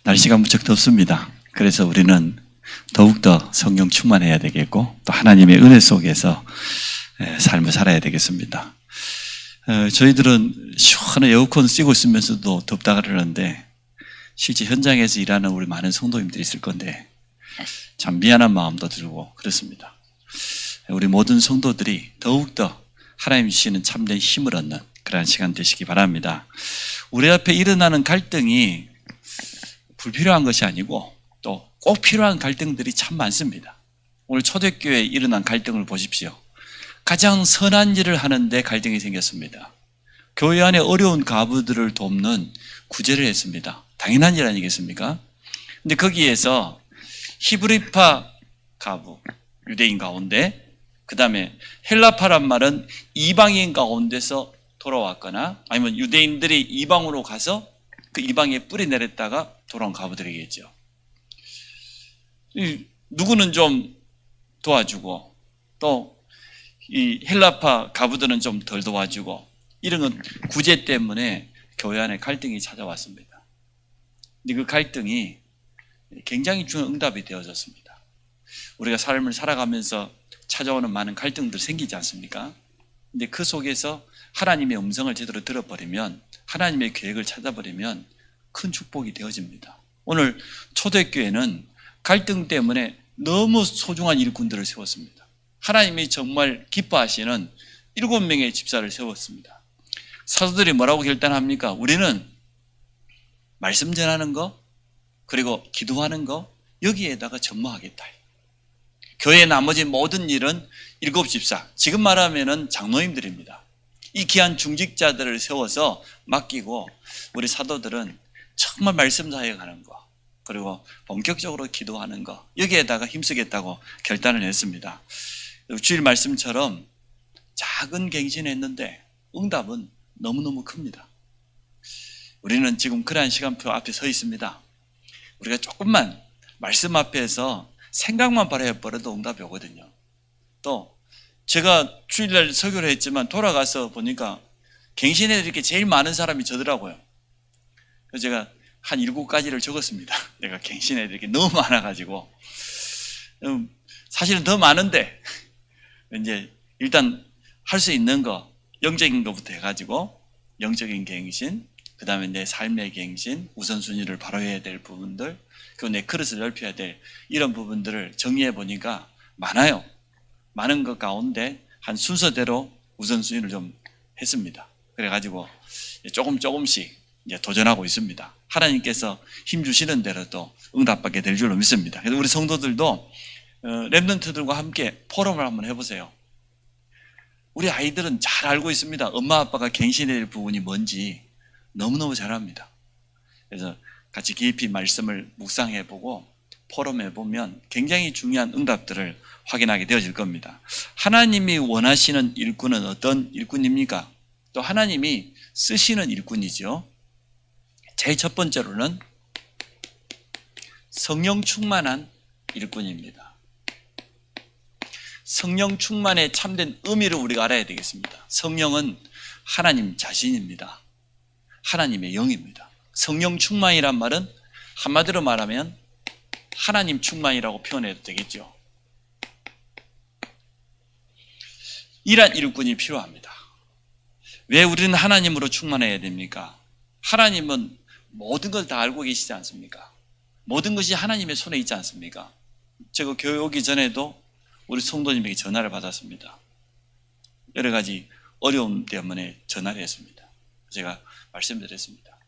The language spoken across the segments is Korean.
날씨가 무척 덥습니다. 그래서 우리는 더욱더 성령 충만해야 되겠고 또 하나님의 은혜 속에서 삶을 살아야 되겠습니다. 저희들은 시원한 에어컨 쐬고 있으면서도 덥다 그러는데 실제 현장에서 일하는 우리 많은 성도님들이 있을 건데 참 미안한 마음도 들고 그렇습니다. 우리 모든 성도들이 더욱더 하나님 주시는 참된 힘을 얻는 그러한 시간 되시기 바랍니다. 우리 앞에 일어나는 갈등이 불필요한 것이 아니고 또 꼭 필요한 갈등들이 참 많습니다. 오늘 초대교회에 일어난 갈등을 보십시오. 가장 선한 일을 하는데 갈등이 생겼습니다. 교회 안에 어려운 가부들을 돕는 구제를 했습니다. 당연한 일 아니겠습니까? 근데 거기에서 히브리파 가부, 유대인 가운데, 그 다음에 헬라파란 말은 이방인 가운데서 돌아왔거나 아니면 유대인들이 이방으로 가서 그 이방에 뿌리 내렸다가 돌아온 가부들이겠죠. 누구는 좀 도와주고 또 이 헬라파 가부들은 좀 덜 도와주고 이런 건 구제 때문에 교회 안에 갈등이 찾아왔습니다. 근데 그 갈등이 굉장히 중요한 응답이 되어졌습니다. 우리가 삶을 살아가면서 찾아오는 많은 갈등들 생기지 않습니까? 근데 그 속에서 하나님의 음성을 제대로 들어버리면 하나님의 계획을 찾아버리면 큰 축복이 되어집니다. 오늘 초대교회는 갈등 때문에 너무 소중한 일꾼들을 세웠습니다. 하나님이 정말 기뻐하시는 7명의 집사를 세웠습니다. 사도들이 뭐라고 결단합니까? 우리는 말씀 전하는 거 그리고 기도하는 거 여기에다가 전무하겠다. 교회의 나머지 모든 일은 7집사, 지금 말하면 장로님들입니다. 이 귀한 중직자들을 세워서 맡기고 우리 사도들은 정말 말씀 사역하는 거 그리고 본격적으로 기도하는 거 여기에다가 힘쓰겠다고 결단을 했습니다. 주일 말씀처럼 작은 갱신했는데 응답은 너무너무 큽니다. 우리는 지금 그러한 시간표 앞에 서 있습니다. 우리가 조금만 말씀 앞에서 생각만 바라버려도 응답이 오거든요. 또 제가 주일날 설교를 했지만 돌아가서 보니까 갱신에 이렇게 제일 많은 사람이 저더라고요. 그래서 제가 한 7가지를 적었습니다. 내가 갱신에 이렇게 너무 많아가지고 사실은 더 많은데 이제 일단 할 수 있는 거 영적인 것부터 해가지고 영적인 갱신, 그 다음에 내 삶의 갱신, 우선순위를 바로 해야 될 부분들, 그리고 내 그릇을 넓혀야 될 이런 부분들을 정리해 보니까 많아요. 많은 것 가운데 한 순서대로 우선순위를 좀 했습니다. 그래가지고 조금씩 이제 도전하고 있습니다. 하나님께서 힘 주시는 대로 또 응답받게 될 줄로 믿습니다. 그래서 우리 성도들도 랩런트들과 함께 포럼을 한번 해보세요. 우리 아이들은 잘 알고 있습니다. 엄마 아빠가 갱신해야 될 부분이 뭔지 너무너무 잘 압니다. 그래서 같이 깊이 말씀을 묵상해보고 포럼해보면 굉장히 중요한 응답들을 확인하게 되어질 겁니다. 하나님이 원하시는 일꾼은 어떤 일꾼입니까? 또 하나님이 쓰시는 일꾼이죠. 제일 첫 번째로는 성령 충만한 일꾼입니다. 성령 충만의 참된 의미를 우리가 알아야 되겠습니다. 성령은 하나님 자신입니다. 하나님의 영입니다. 성령 충만이란 말은 한마디로 말하면 하나님 충만이라고 표현해도 되겠죠. 이런 일꾼이 필요합니다. 왜 우리는 하나님으로 충만해야 됩니까? 하나님은 모든 걸 다 알고 계시지 않습니까? 모든 것이 하나님의 손에 있지 않습니까? 제가 교회 오기 전에도 우리 성도님에게 전화를 받았습니다. 여러 가지 어려움 때문에 전화를 했습니다. 제가 말씀드렸습니다.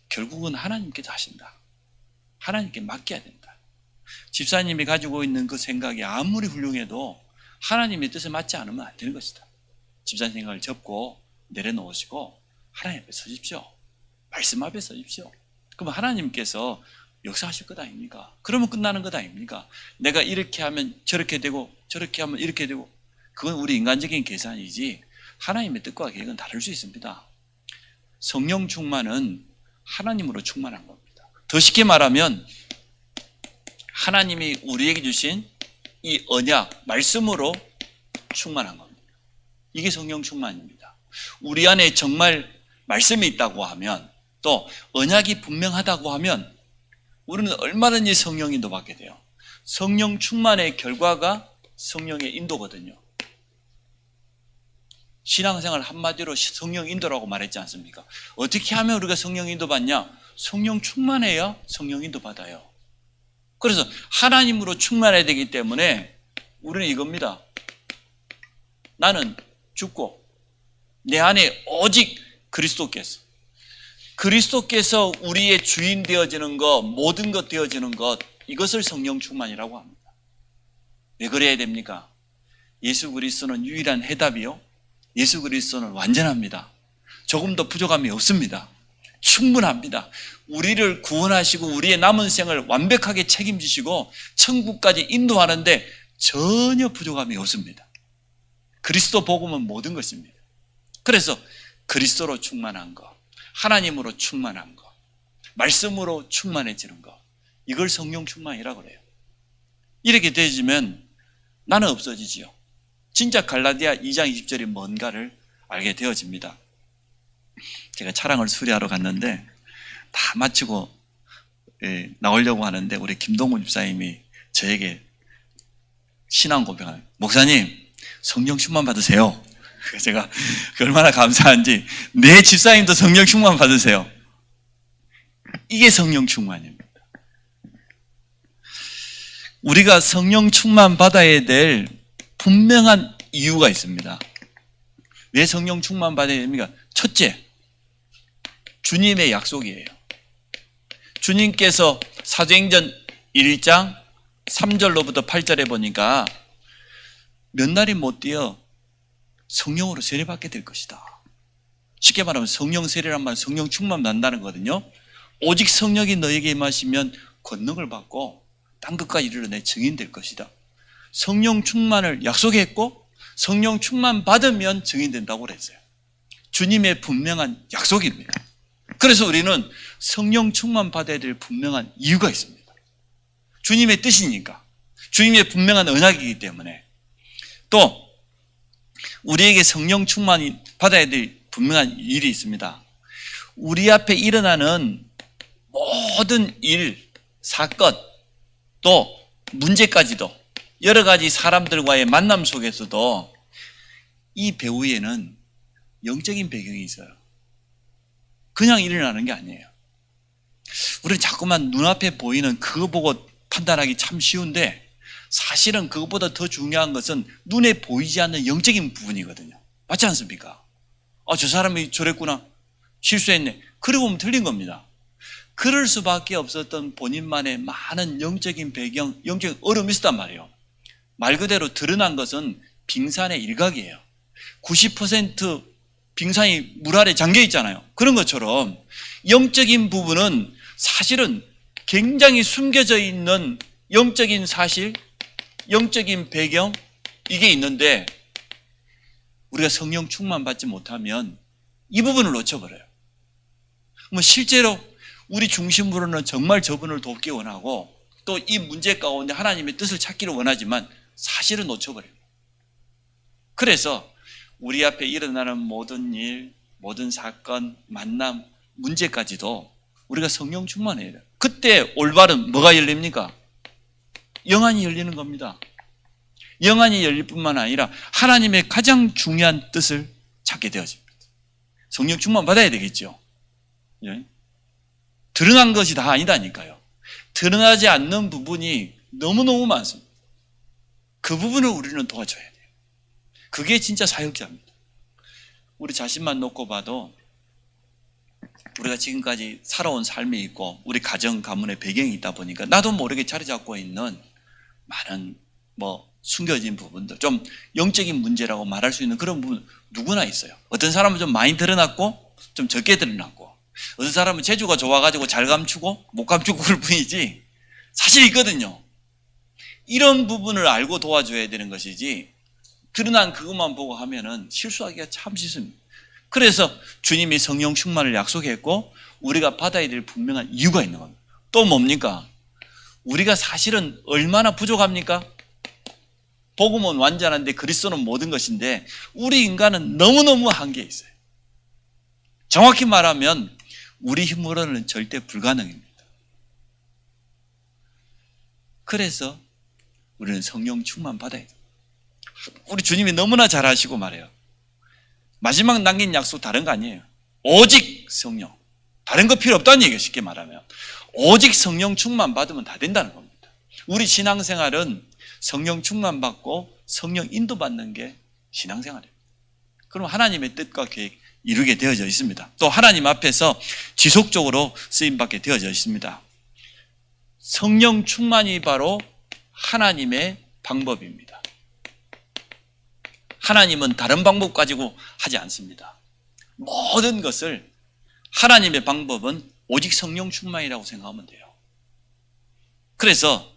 결국은 하나님께서 하신다. 하나님께 맡겨야 된다. 집사님이 가지고 있는 그 생각이 아무리 훌륭해도 하나님의 뜻에 맞지 않으면 안 되는 것이다. 집사님 생각을 접고 내려놓으시고 하나님 앞에 서십시오. 말씀 앞에 서십시오. 그럼 하나님께서 역사하실 것 아닙니까? 그러면 끝나는 것 아닙니까? 내가 이렇게 하면 저렇게 되고 저렇게 하면 이렇게 되고 그건 우리 인간적인 계산이지 하나님의 뜻과 계획은 다를 수 있습니다. 성령 충만은 하나님으로 충만한 겁니다. 더 쉽게 말하면 하나님이 우리에게 주신 이 언약, 말씀으로 충만한 겁니다. 이게 성령 충만입니다. 우리 안에 정말 말씀이 있다고 하면 또 언약이 분명하다고 하면 우리는 얼마든지 성령 인도 받게 돼요. 성령 충만의 결과가 성령의 인도거든요. 신앙생활 한마디로 성령 인도라고 말했지 않습니까? 어떻게 하면 우리가 성령 인도 받냐? 성령 충만해야 성령 인도 받아요. 그래서 하나님으로 충만해야 되기 때문에 우리는 이겁니다. 나는 죽고 내 안에 오직 그리스도께서 우리의 주인 되어지는 것, 모든 것 되어지는 것, 이것을 성령 충만이라고 합니다. 왜 그래야 됩니까? 예수 그리스도는 유일한 해답이요. 예수 그리스도는 완전합니다. 조금 더 부족함이 없습니다. 충분합니다. 우리를 구원하시고 우리의 남은 생을 완벽하게 책임지시고 천국까지 인도하는데 전혀 부족함이 없습니다. 그리스도 복음은 모든 것입니다. 그래서 그리스도로 충만한 것, 하나님으로 충만한 것, 말씀으로 충만해지는 것, 이걸 성령 충만이라고 그래요. 이렇게 되어지면 나는 없어지지요. 진짜 갈라디아 2장 20절이 뭔가를 알게 되어집니다. 제가 차량을 수리하러 갔는데 다 마치고 나오려고 하는데 우리 김동훈 집사님이 저에게 신앙 고백을, 목사님 성령 충만 받으세요. 제가 얼마나 감사한지, 내 집사님도 성령 충만 받으세요. 이게 성령 충만입니다. 우리가 성령 충만 받아야 될 분명한 이유가 있습니다. 왜 성령 충만 받아야 됩니까? 첫째, 주님의 약속이에요. 주님께서 사도행전 1장 3절로부터 8절에 보니까 몇 날이 못 뛰어 성령으로 세례받게 될 것이다. 쉽게 말하면 성령 세례란 말은 성령 충만 난다는 거거든요. 오직 성령이 너에게 임하시면 권능을 받고 땅 끝까지 이르러 내 증인 될 것이다. 성령 충만을 약속했고 성령 충만 받으면 증인 된다고 그랬어요. 주님의 분명한 약속입니다. 그래서 우리는 성령 충만 받아야 될 분명한 이유가 있습니다. 주님의 뜻이니까, 주님의 분명한 언약이기 때문에. 또 우리에게 성령 충만이 받아야 될 분명한 일이 있습니다. 우리 앞에 일어나는 모든 일, 사건, 또 문제까지도 여러 가지 사람들과의 만남 속에서도 이 배후에는 영적인 배경이 있어요. 그냥 일어나는 게 아니에요. 우리는 자꾸만 눈앞에 보이는 그거 보고 판단하기 참 쉬운데 사실은 그것보다 더 중요한 것은 눈에 보이지 않는 영적인 부분이거든요. 맞지 않습니까? 저 사람이 저랬구나, 실수했네, 그러고 보면 틀린 겁니다. 그럴 수밖에 없었던 본인만의 많은 영적인 배경, 영적인 어려움이 있었단 말이에요. 말 그대로 드러난 것은 빙산의 일각이에요. 90% 빙산이 물 아래 잠겨 있잖아요. 그런 것처럼 영적인 부분은 사실은 굉장히 숨겨져 있는 영적인 사실, 영적인 배경, 이게 있는데 우리가 성령 충만 받지 못하면 이 부분을 놓쳐버려요. 실제로 우리 중심으로는 정말 저분을 돕기 원하고 또 이 문제 가운데 하나님의 뜻을 찾기를 원하지만 사실은 놓쳐버립니다. 그래서 우리 앞에 일어나는 모든 일, 모든 사건, 만남, 문제까지도 우리가 성령 충만해야 돼요. 그때 올바른 뭐가 열립니까? 영안이 열리는 겁니다. 영안이 열릴 뿐만 아니라 하나님의 가장 중요한 뜻을 찾게 되어집니다. 성령 충만 받아야 되겠죠. 예? 드러난 것이 다 아니다니까요. 드러나지 않는 부분이 너무너무 많습니다. 그 부분을 우리는 도와줘야 돼요. 그게 진짜 사역자입니다. 우리 자신만 놓고 봐도 우리가 지금까지 살아온 삶이 있고 우리 가정, 가문의 배경이 있다 보니까 나도 모르게 자리 잡고 있는 많은 숨겨진 부분들, 좀 영적인 문제라고 말할 수 있는 그런 부분 누구나 있어요. 어떤 사람은 좀 많이 드러났고 좀 적게 드러났고, 어떤 사람은 재주가 좋아가지고 잘 감추고 못 감추고 그럴 뿐이지 사실 있거든요. 이런 부분을 알고 도와줘야 되는 것이지 드러난 그것만 보고 하면은 실수하기가 참 쉽습니다. 그래서 주님이 성령 충만을 약속했고 우리가 받아야 될 분명한 이유가 있는 겁니다. 또 뭡니까? 우리가 사실은 얼마나 부족합니까? 복음은 완전한데 그리스도는 모든 것인데 우리 인간은 너무너무 한계에 있어요. 정확히 말하면 우리 힘으로는 절대 불가능입니다. 그래서 우리는 성령 충만 받아야 돼요. 우리 주님이 너무나 잘하시고 말해요. 마지막 남긴 약속 다른 거 아니에요. 오직 성령. 다른 거 필요 없다는 얘기예요. 쉽게 말하면. 오직 성령 충만 받으면 다 된다는 겁니다. 우리 신앙생활은 성령 충만 받고 성령 인도받는 게 신앙생활이에요. 그럼 하나님의 뜻과 계획 이루게 되어져 있습니다. 또 하나님 앞에서 지속적으로 쓰임받게 되어져 있습니다. 성령 충만이 바로 하나님의 방법입니다. 하나님은 다른 방법 가지고 하지 않습니다. 모든 것을 하나님의 방법은 오직 성령 충만이라고 생각하면 돼요. 그래서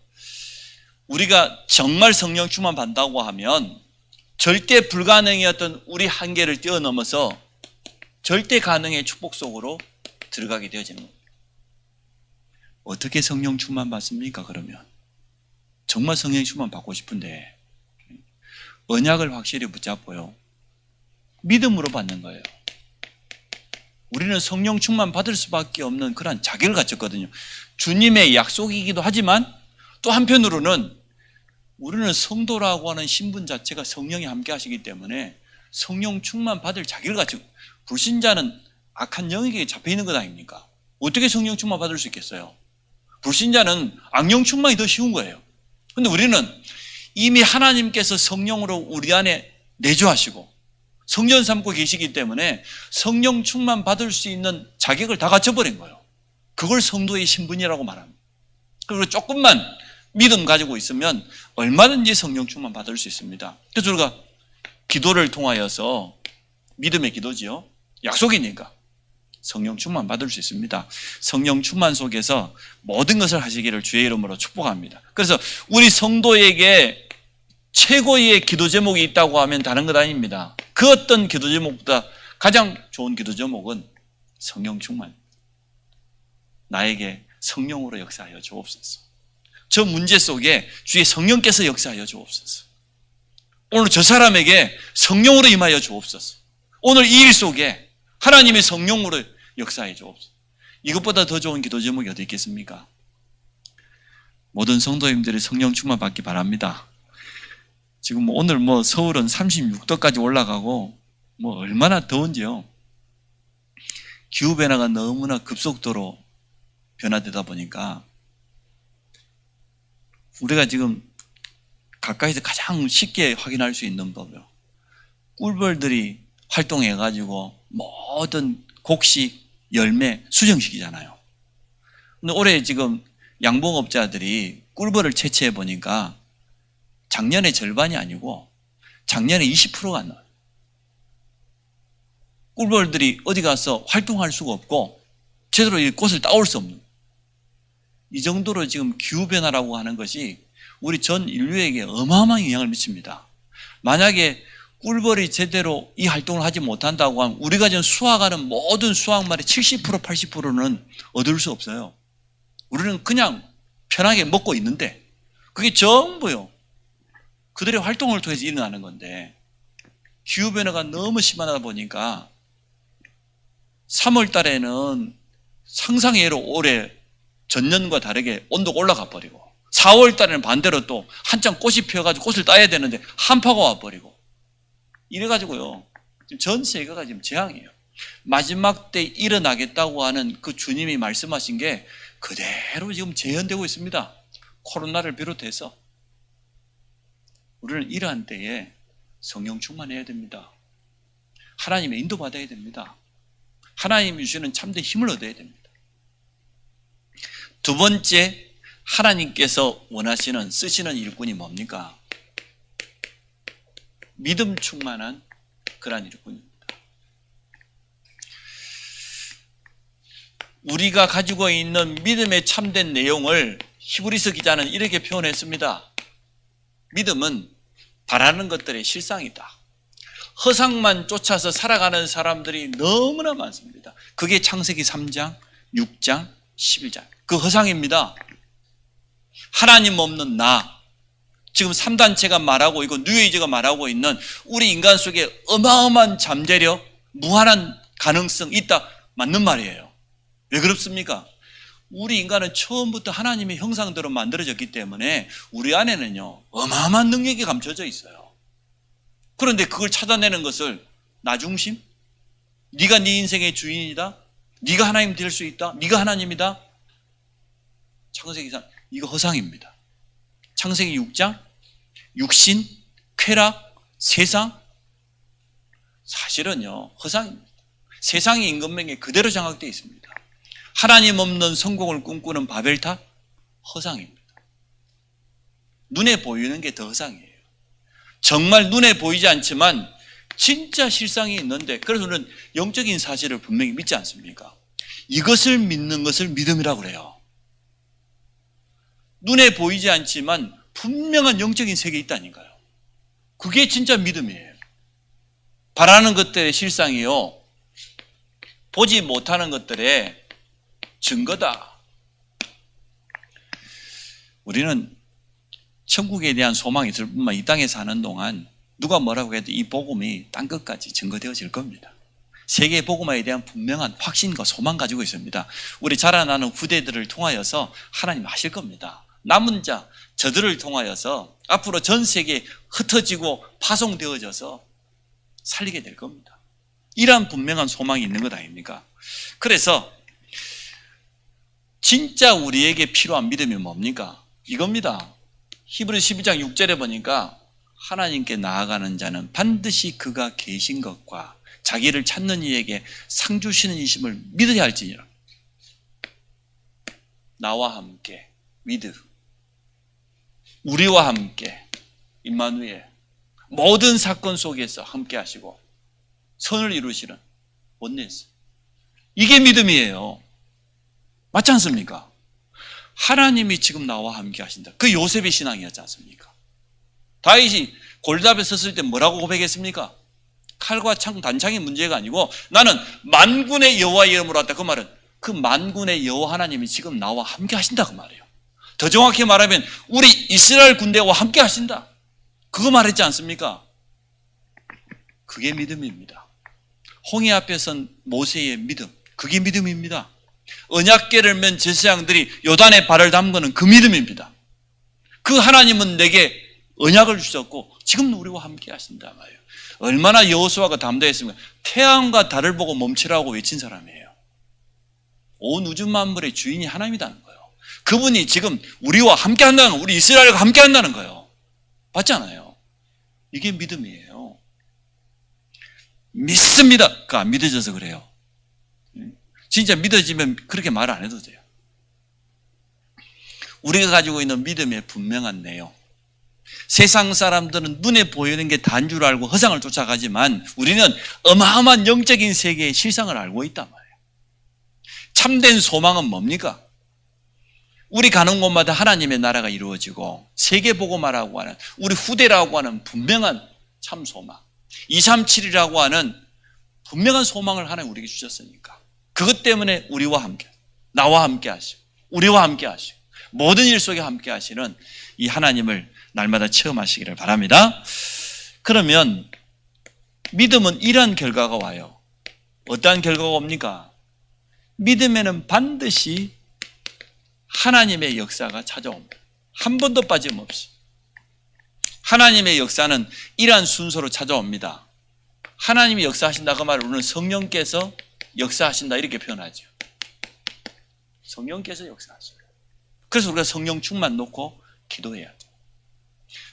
우리가 정말 성령 충만 받는다고 하면 절대 불가능이었던 우리 한계를 뛰어넘어서 절대 가능의 축복 속으로 들어가게 되어지는 겁니다. 어떻게 성령 충만 받습니까? 그러면 정말 성령 충만 받고 싶은데 언약을 확실히 붙잡고요. 믿음으로 받는 거예요. 우리는 성령 충만 받을 수밖에 없는 그런 자격을 갖췄거든요. 주님의 약속이기도 하지만 또 한편으로는 우리는 성도라고 하는 신분 자체가 성령이 함께 하시기 때문에 성령 충만 받을 자격을 갖추고, 불신자는 악한 영에게 잡혀 있는 것 아닙니까? 어떻게 성령 충만 받을 수 있겠어요? 불신자는 악령 충만이 더 쉬운 거예요. 그런데 우리는 이미 하나님께서 성령으로 우리 안에 내주하시고 성전 삼고 계시기 때문에 성령 충만 받을 수 있는 자격을 다 갖춰버린 거예요. 그걸 성도의 신분이라고 말합니다. 그리고 조금만 믿음 가지고 있으면 얼마든지 성령 충만 받을 수 있습니다. 그래서 우리가 기도를 통하여서, 믿음의 기도지요, 약속이니까 성령 충만 받을 수 있습니다. 성령 충만 속에서 모든 것을 하시기를 주의 이름으로 축복합니다. 그래서 우리 성도에게 최고의 기도 제목이 있다고 하면 다른 것 아닙니다. 그 어떤 기도 제목보다 가장 좋은 기도 제목은 성령 충만. 나에게 성령으로 역사하여 주옵소서. 저 문제 속에 주의 성령께서 역사하여 주옵소서. 오늘 저 사람에게 성령으로 임하여 주옵소서. 오늘 이 일 속에 하나님의 성령으로 역사해 주옵소서. 이것보다 더 좋은 기도 제목이 어디 있겠습니까? 모든 성도님들이 성령 충만 받기 바랍니다. 지금 오늘 서울은 36도까지 올라가고 얼마나 더운지요. 기후변화가 너무나 급속도로 변화되다 보니까 우리가 지금 가까이서 가장 쉽게 확인할 수 있는 법이요. 꿀벌들이 활동해가지고 모든 곡식, 열매 수정시키잖아요. 근데 올해 지금 양봉업자들이 꿀벌을 채취해 보니까 작년의 절반이 아니고 작년에 20%가 안 나와요. 꿀벌들이 어디 가서 활동할 수가 없고 제대로 이 꽃을 따올 수 없는, 이 정도로 지금 기후변화라고 하는 것이 우리 전 인류에게 어마어마한 영향을 미칩니다. 만약에 꿀벌이 제대로 이 활동을 하지 못한다고 하면 우리가 지금 수확하는 모든 수확물의 70%, 80%는 얻을 수 없어요. 우리는 그냥 편하게 먹고 있는데 그게 전부요, 그들의 활동을 통해서 일어나는 건데, 기후변화가 너무 심하다 보니까 3월 달에는 상상외로 올해 전년과 다르게 온도가 올라가 버리고, 4월 달에는 반대로 또 한창 꽃이 피어가지고 꽃을 따야 되는데 한파가 와버리고, 이래가지고요 지금 전 세계가 지금 재앙이에요. 마지막 때 일어나겠다고 하는 그 주님이 말씀하신 게 그대로 지금 재현되고 있습니다. 코로나를 비롯해서 우리는 이러한 때에 성령 충만해야 됩니다. 하나님의 인도받아야 됩니다. 하나님이 주시는 참된 힘을 얻어야 됩니다. 두 번째, 하나님께서 원하시는, 쓰시는 일꾼이 뭡니까? 믿음 충만한 그러한 일꾼입니다. 우리가 가지고 있는 믿음의 참된 내용을 히브리서 기자는 이렇게 표현했습니다. 믿음은 바라는 것들의 실상이다. 허상만 쫓아서 살아가는 사람들이 너무나 많습니다. 그게 창세기 3장, 6장, 11장. 그 허상입니다. 하나님 없는 나, 지금 3단체가 말하고 있고 뉴에이지가 말하고 있는 우리 인간 속에 어마어마한 잠재력, 무한한 가능성 있다, 맞는 말이에요. 왜 그렇습니까? 우리 인간은 처음부터 하나님의 형상대로 만들어졌기 때문에 우리 안에는요 어마어마한 능력이 감춰져 있어요. 그런데 그걸 찾아내는 것을 나 중심? 네가 네 인생의 주인이다? 네가 하나님 될 수 있다? 네가 하나님이다? 창세기상 이거 허상입니다. 창세기 6장 육신, 쾌락, 세상 사실은요 허상입니다. 세상의 임금명에 그대로 장악되어 있습니다. 하나님 없는 성공을 꿈꾸는 바벨탑 허상입니다. 눈에 보이는 게 더 허상이에요. 정말 눈에 보이지 않지만 진짜 실상이 있는데 그래서 우리는 영적인 사실을 분명히 믿지 않습니까? 이것을 믿는 것을 믿음이라고 그래요. 눈에 보이지 않지만 분명한 영적인 세계에 있다니까요. 그게 진짜 믿음이에요. 바라는 것들의 실상이요 보지 못하는 것들의 증거다. 우리는 천국에 대한 소망이 있을 뿐만 이 땅에 사는 동안 누가 뭐라고 해도 이 복음이 땅끝까지 증거되어질 겁니다. 세계 복음화에 대한 분명한 확신과 소망 가지고 있습니다. 우리 자라나는 후대들을 통하여서 하나님 하실 겁니다. 남은 자 저들을 통하여서 앞으로 전 세계에 흩어지고 파송되어져서 살리게 될 겁니다. 이러한 분명한 소망이 있는 것 아닙니까? 그래서 진짜 우리에게 필요한 믿음이 뭡니까? 이겁니다. 히브리 12장 6절에 보니까 하나님께 나아가는 자는 반드시 그가 계신 것과 자기를 찾는 이에게 상 주시는 이심을 믿어야 할지니라. 나와 함께 위드 우리와 함께 임마누엘 모든 사건 속에서 함께 하시고 선을 이루시는 원네스 이게 믿음이에요. 맞지 않습니까? 하나님이 지금 나와 함께 하신다. 그 요셉의 신앙이었지 않습니까? 다윗이 골답에 섰을 때 뭐라고 고백했습니까? 칼과 창, 단창이 문제가 아니고 나는 만군의 여호와의 이름으로 왔다. 그 말은 그 만군의 여호와 하나님이 지금 나와 함께 하신다 그 말이에요. 더 정확히 말하면 우리 이스라엘 군대와 함께 하신다. 그거 말했지 않습니까? 그게 믿음입니다. 홍해 앞에 선 모세의 믿음, 그게 믿음입니다. 언약궤를 맨 제사장들이 요단에 발을 담그는 그 믿음입니다. 그 하나님은 내게 언약을 주셨고 지금 우리와 함께 하신다 말이에요. 얼마나 여호수아가 담대했습니까? 태양과 달을 보고 멈추라고 외친 사람이에요. 온 우주 만물의 주인이 하나님이라는 거예요. 그분이 지금 우리와 함께 한다는 거예요. 우리 이스라엘과 함께 한다는 거예요. 맞잖아요. 이게 믿음이에요. 믿습니다. 그거 안 믿어져서 그래요. 진짜 믿어지면 그렇게 말 안 해도 돼요. 우리가 가지고 있는 믿음의 분명한 내용. 세상 사람들은 눈에 보이는 게 다인 줄 알고 허상을 쫓아가지만 우리는 어마어마한 영적인 세계의 실상을 알고 있단 말이에요. 참된 소망은 뭡니까? 우리 가는 곳마다 하나님의 나라가 이루어지고 세계복음화라고 하는 우리 후대라고 하는 분명한 참 소망 237이라고 하는 분명한 소망을 하나님 우리에게 주셨으니까 그것 때문에 우리와 함께 나와 함께 하시고 우리와 함께 하시고 모든 일 속에 함께 하시는 이 하나님을 날마다 체험하시기를 바랍니다. 그러면 믿음은 이러한 결과가 와요. 어떠한 결과가 옵니까? 믿음에는 반드시 하나님의 역사가 찾아옵니다. 한 번도 빠짐없이. 하나님의 역사는 이러한 순서로 찾아옵니다. 하나님이 역사하신다 그 말을 우리는 성령께서 역사하신다 이렇게 표현하죠. 성령께서 역사하신다. 그래서 우리가 성령 충만 놓고 기도해야죠.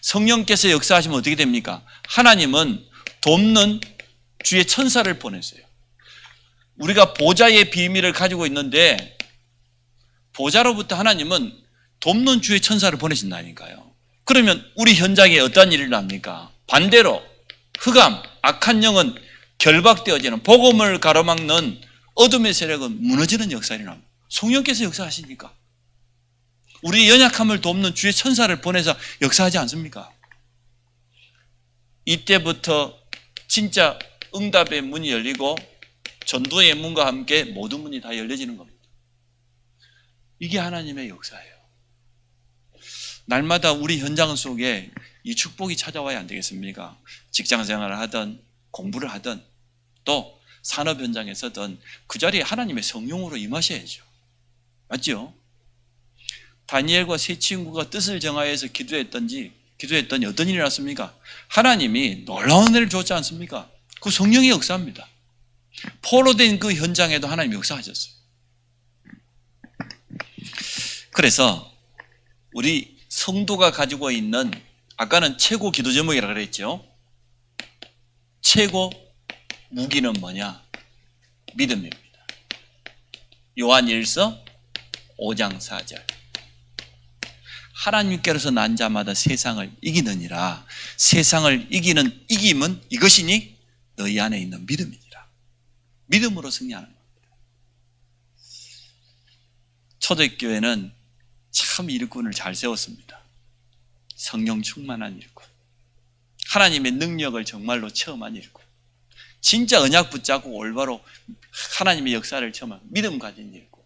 성령께서 역사하시면 어떻게 됩니까? 하나님은 돕는 주의 천사를 보내세요. 우리가 보좌의 비밀을 가지고 있는데 보좌로부터 하나님은 돕는 주의 천사를 보내신다니까요. 그러면 우리 현장에 어떤 일이 납니까? 반대로 흑암, 악한 영은 결박되어지는 복음을 가로막는 어둠의 세력은 무너지는 역사가 일어납니다. 성령께서 역사하시니까. 우리 연약함을 돕는 주의 천사를 보내서 역사하지 않습니까? 이때부터 진짜 응답의 문이 열리고 전도의 문과 함께 모든 문이 다 열려지는 겁니다. 이게 하나님의 역사예요. 날마다 우리 현장 속에 이 축복이 찾아와야 안 되겠습니까? 직장 생활을 하든 공부를 하든 또 산업 현장에 서든 그 자리에 하나님의 성령으로 임하셔야죠. 맞죠? 다니엘과 세 친구가 뜻을 정하여서 기도했더니 어떤 일이 났습니까? 하나님이 놀라운 은혜를 줬지 않습니까? 그 성령의 역사입니다. 포로된 그 현장에도 하나님이 역사하셨어요. 그래서 우리 성도가 가지고 있는, 아까는 최고 기도 제목이라고 그랬죠. 최고 무기는 뭐냐? 믿음입니다. 요한 1서 5장 4절. 하나님께로서 난 자마다 세상을 이기느니라. 세상을 이기는 이김은 이것이니 너희 안에 있는 믿음이니라. 믿음으로 승리하는 겁니다. 초대교회는 참 일꾼을 잘 세웠습니다. 성령 충만한 일꾼, 하나님의 능력을 정말로 체험한 일꾼, 진짜 언약 붙잡고 올바로 하나님의 역사를 체험한 믿음 가진 일꾼.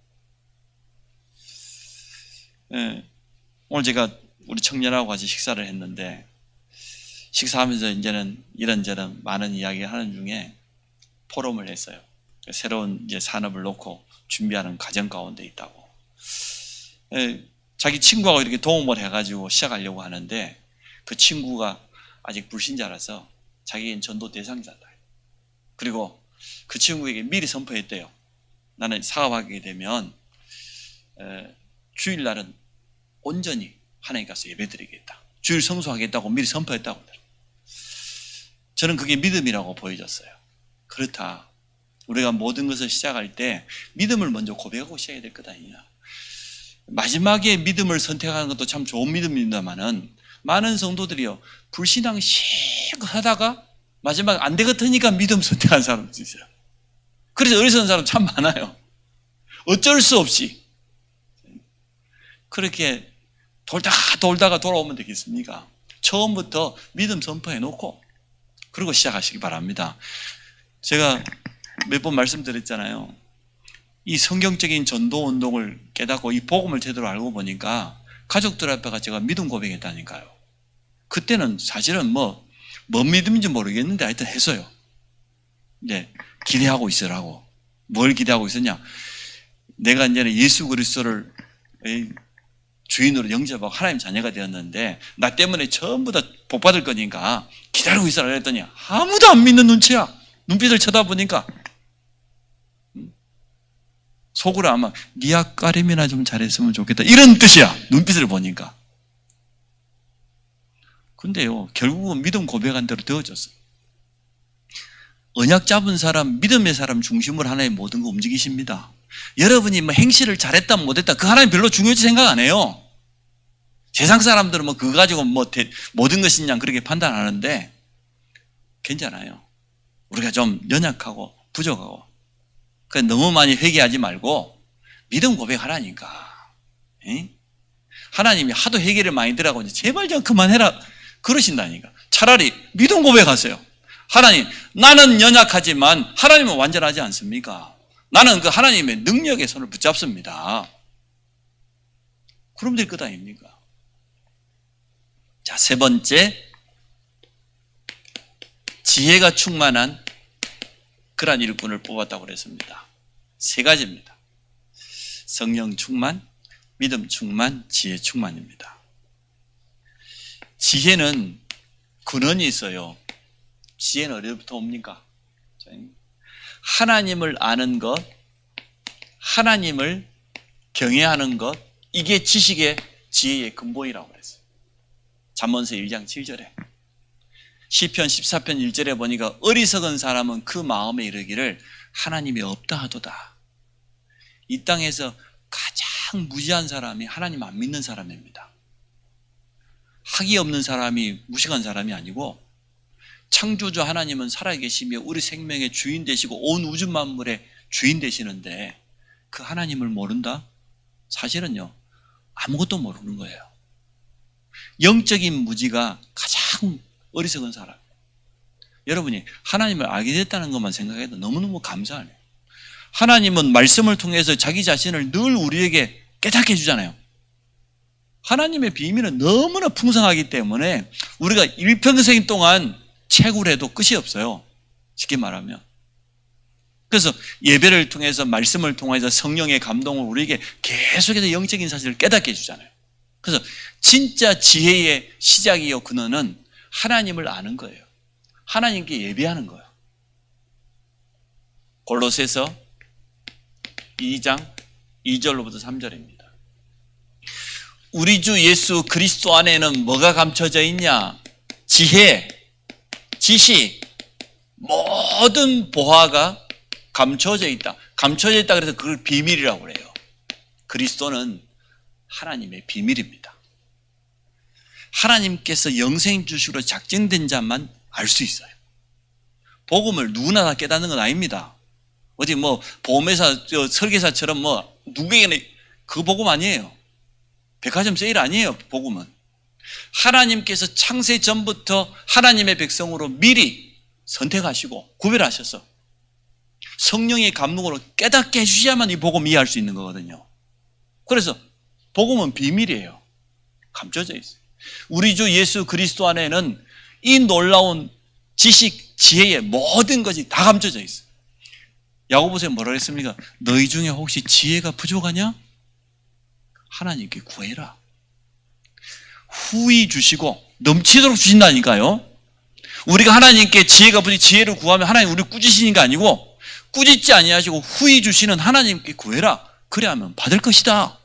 오늘 제가 우리 청년하고 같이 식사를 했는데, 식사하면서 이제는 이런저런 많은 이야기 하는 중에 포럼을 했어요. 새로운 이제 산업을 놓고 준비하는 과정 가운데 있다고. 자기 친구하고 이렇게 도움을 해가지고 시작하려고 하는데, 그 친구가 아직 불신자라서 자기는 전도 대상자다. 그리고 그 친구에게 미리 선포했대요. 나는 사업하게 되면 주일날은 온전히 하나님 가서 예배드리겠다. 주일 성수하겠다고 미리 선포했다고. 저는 그게 믿음이라고 보여졌어요. 그렇다. 우리가 모든 것을 시작할 때 믿음을 먼저 고백하고 시작해야 될 것 아니냐. 마지막에 믿음을 선택하는 것도 참 좋은 믿음입니다만은, 많은 성도들이요, 불신앙 씩 하다가 마지막에 안 되겠으니까 믿음 선택한 사람도 있어요. 그래서 어리석은 사람 참 많아요. 어쩔 수 없이 그렇게 돌다가 돌아오면 되겠습니까? 처음부터 믿음 선포해 놓고 그리고 시작하시기 바랍니다. 제가 몇 번 말씀드렸잖아요. 이 성경적인 전도 운동을 깨닫고 이 복음을 제대로 알고 보니까 가족들 앞에가 제가 믿음 고백했다니까요. 그때는 사실은 뭔 믿음인지 모르겠는데 하여튼 했어요. 네, 기대하고 있으라고. 뭘 기대하고 있었냐? 내가 이제는 예수 그리스도를 주인으로 영접하고 하나님 자녀가 되었는데 나 때문에 전부 다 복 받을 거니까 기다리고 있으라 그랬더니 아무도 안 믿는 눈치야. 눈빛을 쳐다보니까 속으로 아마 니 앞가림이나 좀 잘했으면 좋겠다 이런 뜻이야. 눈빛을 보니까. 근데요, 결국은 믿음 고백한 대로 되어졌어요. 언약 잡은 사람, 믿음의 사람 중심으로 하나님 모든 거 움직이십니다. 여러분이 행실을 잘했다 못했다 그 하나님 별로 중요하지 생각 안 해요. 세상 사람들은 그거 가지고 모든 것이냐 그렇게 판단하는데 괜찮아요. 우리가 좀 연약하고 부족하고 너무 많이 회개하지 말고 믿음 고백하라니까. 하나님이 하도 회개를 많이 들라고 제발 좀 그만해라 그러신다니까. 차라리 믿음 고백하세요. 하나님, 나는 연약하지만 하나님은 완전하지 않습니까? 나는 그 하나님의 능력의 손을 붙잡습니다. 그럼 될 것 아닙니까? 자, 세 번째, 지혜가 충만한 그러한 일꾼을 뽑았다고 그랬습니다. 세 가지입니다. 성령 충만, 믿음 충만, 지혜 충만입니다. 지혜는 근원이 있어요. 지혜는 어디부터 옵니까? 하나님을 아는 것, 하나님을 경외하는 것, 이게 지식의 지혜의 근본이라고 그랬어요. 잠언서 1장 7절에. 시편 14편 1절에 보니까 어리석은 사람은 그 마음에 이르기를 하나님이 없다 하도다. 이 땅에서 가장 무지한 사람이 하나님 안 믿는 사람입니다. 학이 없는 사람이 무식한 사람이 아니고 창조주 하나님은 살아계시며 우리 생명의 주인 되시고 온 우주 만물의 주인 되시는데 그 하나님을 모른다? 사실은요, 아무것도 모르는 거예요. 영적인 무지가 가장 어리석은 사람. 여러분이 하나님을 알게 됐다는 것만 생각해도 너무너무 감사하네요. 하나님은 말씀을 통해서 자기 자신을 늘 우리에게 깨닫게 해주잖아요. 하나님의 비밀은 너무나 풍성하기 때문에 우리가 일평생 동안 채굴해도 끝이 없어요. 쉽게 말하면. 그래서 예배를 통해서 말씀을 통해서 성령의 감동을 우리에게 계속해서 영적인 사실을 깨닫게 해주잖아요. 그래서 진짜 지혜의 시작이요 근원은 하나님을 아는 거예요. 하나님께 예배하는 거예요. 골로새서 2장 2절로부터 3절입니다. 우리 주 예수 그리스도 안에는 뭐가 감춰져 있냐? 지혜, 지식, 모든 보화가 감춰져 있다. 감춰져 있다 그래서 그걸 비밀이라고 그래요. 그리스도는 하나님의 비밀입니다. 하나님께서 영생 주시로 작정된 자만 알 수 있어요. 복음을 누구나 다 깨닫는 건 아닙니다. 어디 뭐 보험회사 설계사처럼 뭐 누구에게나 그 복음 아니에요. 백화점 세일 아니에요. 복음은 하나님께서 창세 전부터 하나님의 백성으로 미리 선택하시고 구별하셔서 성령의 감동으로 깨닫게 해주셔야만 이 복음 이해할 수 있는 거거든요. 그래서 복음은 비밀이에요. 감춰져 있어요. 우리 주 예수 그리스도 안에는 이 놀라운 지식, 지혜의 모든 것이 다 감춰져 있어요. 야고보서에 뭐라 했습니까? 너희 중에 혹시 지혜가 부족하냐? 하나님께 구해라. 후히 주시고 넘치도록 주신다니까요. 우리가 하나님께 지혜가 부족, 지혜를 구하면 하나님 우리를 꾸짖으시는 게 아니고 꾸짖지 아니하시고 후히 주시는 하나님께 구해라. 그래 하면 받을 것이다.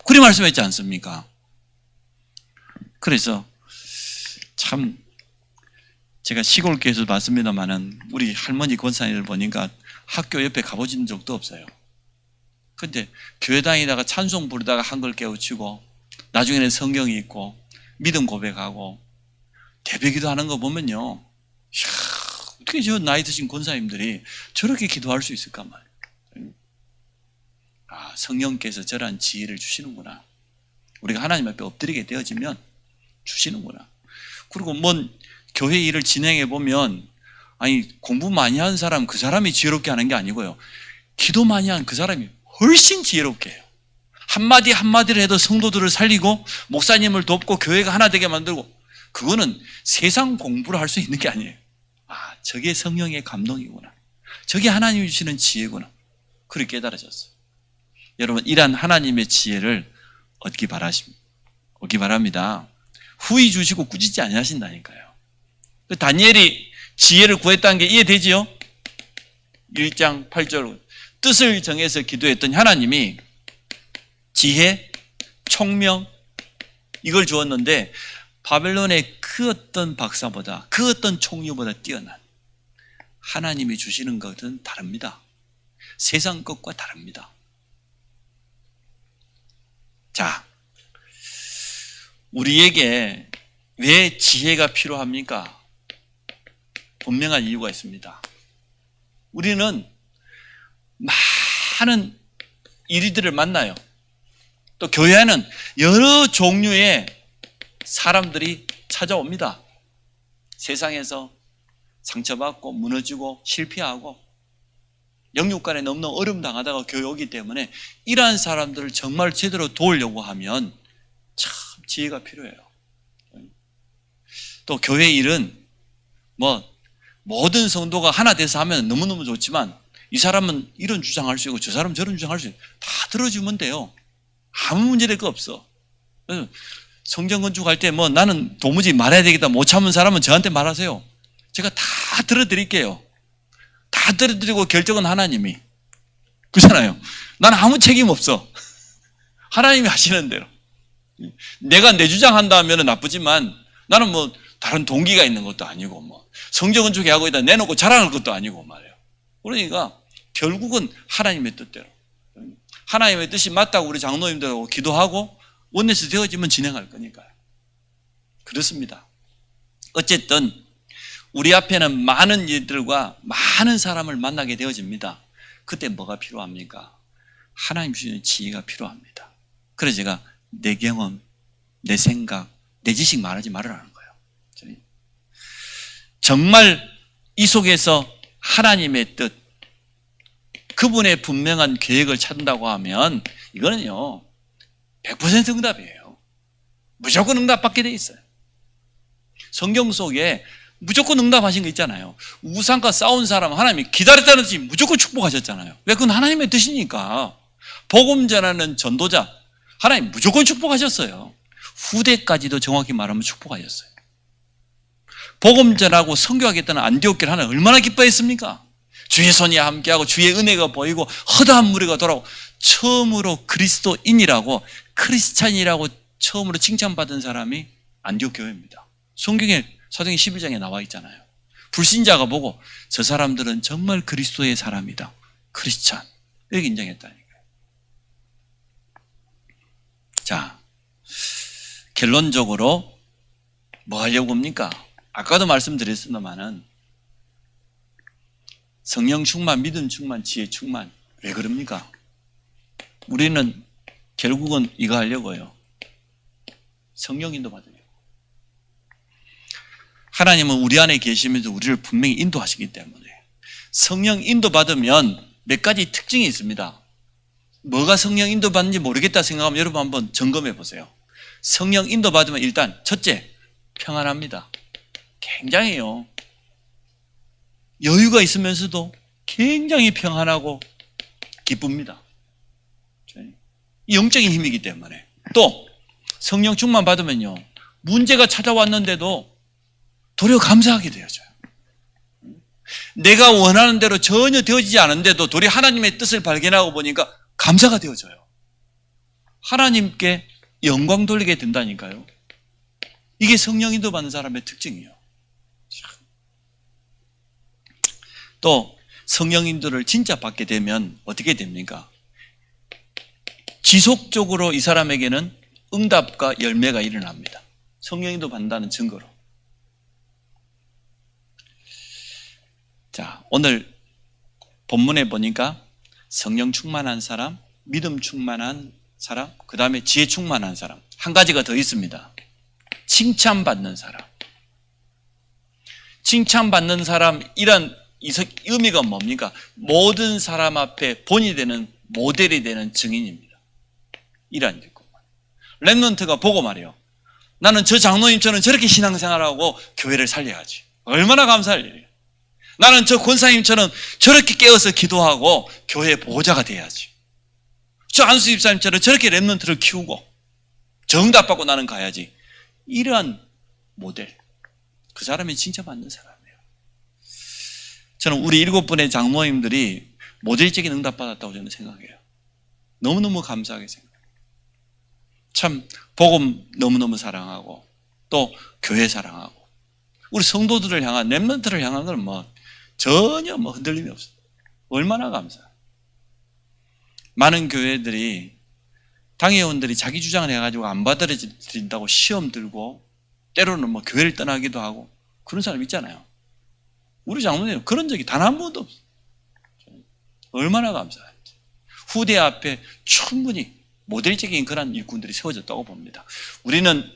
그리 말씀했지 않습니까? 그래서 참 제가 시골 교회에서 봤습니다만은 우리 할머니 권사님을 보니까 학교 옆에 가보진 적도 없어요. 근데 교회 다니다가 찬송 부르다가 한글 깨우치고 나중에는 성경 읽고 믿음 고백하고 대배기도 하는 거 보면요, 이야, 어떻게 저 나이 드신 권사님들이 저렇게 기도할 수 있을까 말이에요. 아, 성령께서 저런 지혜를 주시는구나. 우리가 하나님 앞에 엎드리게 되어지면 주시는구나. 그리고 뭔 교회 일을 진행해 보면 아니 공부 많이 한 사람 그 사람이 지혜롭게 하는 게 아니고요, 기도 많이 한 그 사람이 훨씬 지혜롭게 해요. 한마디 한마디를 해도 성도들을 살리고 목사님을 돕고 교회가 하나 되게 만들고, 그거는 세상 공부를 할 수 있는 게 아니에요. 아, 저게 성령의 감동이구나. 저게 하나님이 주시는 지혜구나. 그렇게 깨달아졌어요. 여러분, 이러한 하나님의 지혜를 얻기 바랍니다. 후히 주시고 꾸짖지 아니하신다니까요. 다니엘이 지혜를 구했다는 게 이해되지요? 1장 8절 뜻을 정해서 기도했던 하나님이 지혜, 총명 이걸 주었는데 바벨론의 그 어떤 박사보다 그 어떤 총리보다 뛰어난 하나님이 주시는 것은 다릅니다. 세상 것과 다릅니다. 자, 우리에게 왜 지혜가 필요합니까? 분명한 이유가 있습니다. 우리는 많은 이리들을 만나요. 또 교회에는 여러 종류의 사람들이 찾아옵니다. 세상에서 상처받고 무너지고 실패하고 영육간에 너무너무 어려움 당하다가 교회 오기 때문에 이러한 사람들을 정말 제대로 도우려고 하면 참 지혜가 필요해요. 또 교회 일은 뭐 모든 성도가 하나 돼서 하면 너무너무 좋지만 이 사람은 이런 주장할 수 있고 저 사람은 저런 주장할 수 있고 다 들어주면 돼요. 아무 문제될 거 없어. 성전 건축할 때 뭐 나는 도무지 말해야 되겠다 못 참은 사람은 저한테 말하세요. 제가 다 들어드릴게요. 다 들어드리고 결정은 하나님이. 그렇잖아요. 나는 아무 책임 없어. 하나님이 하시는 대로. 내가 내 주장한다 하면 나쁘지만 나는 뭐 다른 동기가 있는 것도 아니고 뭐 성전 건축에 하고 있다 내놓고 자랑할 것도 아니고 말이에요. 그러니까 결국은 하나님의 뜻대로 하나님의 뜻이 맞다고 우리 장로님들하고 기도하고 원내스 되어지면 진행할 거니까요. 그렇습니다. 어쨌든 우리 앞에는 많은 일들과 많은 사람을 만나게 되어집니다. 그때 뭐가 필요합니까? 하나님 주시는 지혜가 필요합니다. 그래서 제가 내 경험, 내 생각, 내 지식 말하지 말으라는 거예요. 정말 이 속에서 하나님의 뜻, 그분의 분명한 계획을 찾는다고 하면 이거는요 100% 응답이에요. 무조건 응답받게 돼 있어요. 성경 속에 무조건 응답하신 거 있잖아요. 우상과 싸운 사람 하나님이 기다렸다는 듯이 무조건 축복하셨잖아요. 왜? 그건 하나님의 뜻이니까. 복음 전하는 전도자 하나님 무조건 축복하셨어요. 후대까지도 정확히 말하면 축복하셨어요. 복음 전하고 선교하겠다는 안디옥 교회 하나님 얼마나 기뻐했습니까? 주의 손이 함께하고 주의 은혜가 보이고 허다한 무리가 돌아오고 처음으로 그리스도인이라고 크리스찬이라고 처음으로 칭찬받은 사람이 안디옥 교회입니다. 성경에 사도행 11장에 나와 있잖아요. 불신자가 보고 저 사람들은 정말 그리스도의 사람이다. 크리스찬. 이렇게 인정했다니까요. 자, 결론적으로 뭐 하려고 합니까? 아까도 말씀드렸습니다만은 성령 충만, 믿음 충만, 지혜 충만. 왜 그럽니까? 우리는 결국은 이거 하려고요. 성령 인도 받으려고. 하나님은 우리 안에 계시면서 우리를 분명히 인도하시기 때문에 성령 인도 받으면 몇 가지 특징이 있습니다. 뭐가 성령 인도 받는지 모르겠다 생각하면 여러분 한번 점검해 보세요. 성령 인도 받으면 일단 첫째, 평안합니다. 굉장해요. 여유가 있으면서도 굉장히 평안하고 기쁩니다. 영적인 힘이기 때문에. 또 성령 충만 받으면요, 문제가 찾아왔는데도 도리어 감사하게 되어져요. 내가 원하는 대로 전혀 되어지지 않은데도 도리어 하나님의 뜻을 발견하고 보니까 감사가 되어져요. 하나님께 영광 돌리게 된다니까요. 이게 성령 인도 받는 사람의 특징이에요. 또 성령 인도를 진짜 받게 되면 어떻게 됩니까? 지속적으로 이 사람에게는 응답과 열매가 일어납니다. 성령 인도 받는다는 증거로. 자, 오늘 본문에 보니까 성령 충만한 사람, 믿음 충만한 사람, 그 다음에 지혜 충만한 사람. 한 가지가 더 있습니다. 칭찬받는 사람. 칭찬받는 사람, 이런 의미가 뭡니까? 모든 사람 앞에 본이 되는, 모델이 되는 증인입니다. 이런 일꾼. 렘넌트가 보고 말이에요. 나는 저 장로님처럼 저렇게 신앙생활하고 교회를 살려야지. 얼마나 감사할 일이에요. 나는 저 권사님처럼 저렇게 깨어서 기도하고 교회 보호자가 돼야지. 저 안수 집사님처럼 저렇게 렘넌트를 키우고 정답받고 나는 가야지. 이러한 모델, 그 사람이 진짜 맞는 사람이에요. 저는 우리 7분의 장모님들이 모델적인 응답받았다고 저는 생각해요. 너무너무 감사하게 생각해요. 참 복음 너무너무 사랑하고 또 교회 사랑하고 우리 성도들을 향한, 렘넌트를 향한 건 뭐 전혀 뭐 흔들림이 없어요. 얼마나 감사해요. 많은 교회들이 당회원들이 자기 주장을 해가지고 안 받아들인다고 시험 들고 때로는 뭐 교회를 떠나기도 하고 그런 사람 있잖아요. 우리 장로님 그런 적이 단 한 번도 없어요. 얼마나 감사한지. 후대 앞에 충분히 모델적인 그런 일꾼들이 세워졌다고 봅니다. 우리는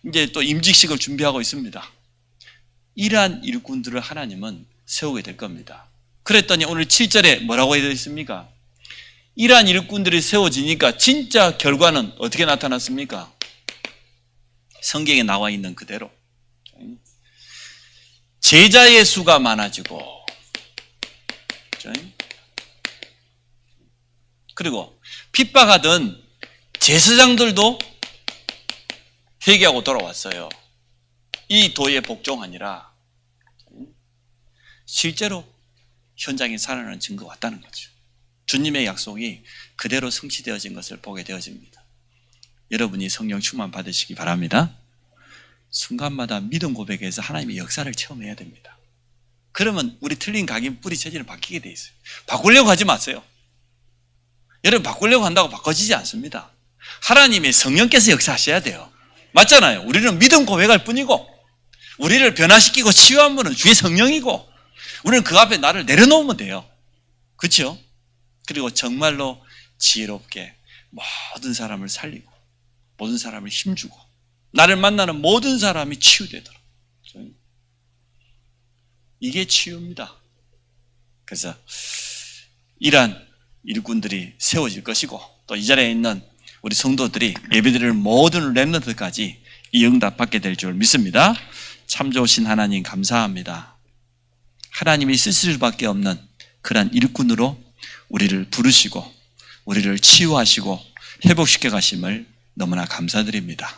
이제 또 임직식을 준비하고 있습니다. 이러한 일꾼들을 하나님은 세우게 될 겁니다. 그랬더니 오늘 7절에 뭐라고 되어 있습니까? 이러한 일꾼들이 세워지니까 진짜 결과는 어떻게 나타났습니까? 성경에 나와 있는 그대로 제자의 수가 많아지고, 그리고 핍박하던 제사장들도 회개하고 돌아왔어요. 이 도에 복종하니라. 실제로 현장에 살아나는 증거가 왔다는 거죠. 주님의 약속이 그대로 성취되어진 것을 보게 되어집니다. 여러분이 성령 충만 받으시기 바랍니다. 순간마다 믿음 고백에서 하나님의 역사를 체험해야 됩니다. 그러면 우리 틀린 각인 뿌리 체질은 바뀌게 돼 있어요. 바꾸려고 하지 마세요. 여러분 바꾸려고 한다고 바꿔지지 않습니다. 하나님의 성령께서 역사하셔야 돼요. 맞잖아요. 우리는 믿음 고백할 뿐이고 우리를 변화시키고 치유한 분은 주의 성령이고 우리는 그 앞에 나를 내려놓으면 돼요. 그렇죠? 그리고 정말로 지혜롭게 모든 사람을 살리고 모든 사람을 힘주고 나를 만나는 모든 사람이 치유되도록. 이게 치유입니다. 그래서 이러한 일꾼들이 세워질 것이고 또 이 자리에 있는 우리 성도들이 예배드릴 모든 렘넌트까지 이 응답 받게 될 줄 믿습니다. 참 좋으신 하나님 감사합니다. 하나님이 쓰실 수밖에 없는 그러한 일꾼으로 우리를 부르시고 우리를 치유하시고 회복시켜 가심을 너무나 감사드립니다.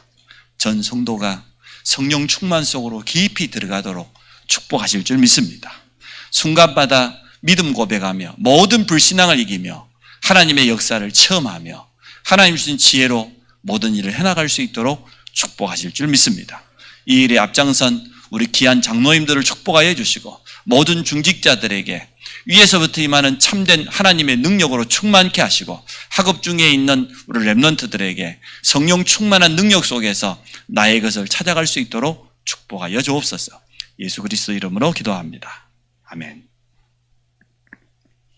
전 성도가 성령 충만 속으로 깊이 들어가도록 축복하실 줄 믿습니다. 순간마다 믿음 고백하며 모든 불신앙을 이기며 하나님의 역사를 체험하며 하나님 주신 지혜로 모든 일을 해나갈 수 있도록 축복하실 줄 믿습니다. 이 일에 앞장선 우리 귀한 장로님들을 축복하여 주시고 모든 중직자들에게 위에서부터 임하는 참된 하나님의 능력으로 충만케 하시고 학업 중에 있는 우리 렘넌트들에게 성령 충만한 능력 속에서 나의 것을 찾아갈 수 있도록 축복하여 주옵소서. 예수 그리스도 이름으로 기도합니다. 아멘.